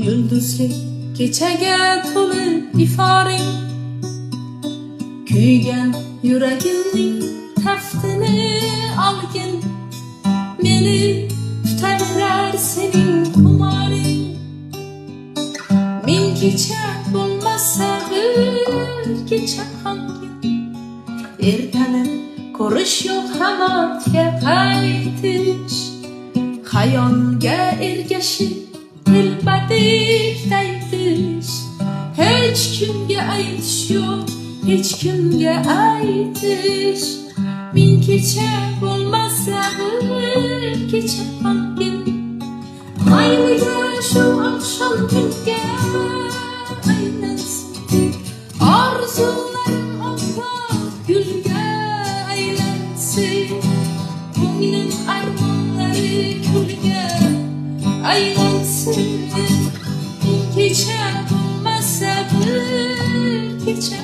Yulduzli kechaga to'lib iforing, kuygan yuragimning taftini olgin. Meni tutaverar sening xumoring. Ming kecha bo'lmasa bir kecha qolgin. Ertani ko'rish yo'q, hamotga qaytish. Xayolga ergashib telpadek daytish. Hech kimga aytish yo'q, hech kimga aytish. Ming kecha bo'lmasa bir kecha qolgin. Mayliga shu oqshom kunga aylansin. Orzularim oppoq gulga aylansin. Ko'nglim armonlari kulga aylansin. Ming kecha bo'lmasa bir kecha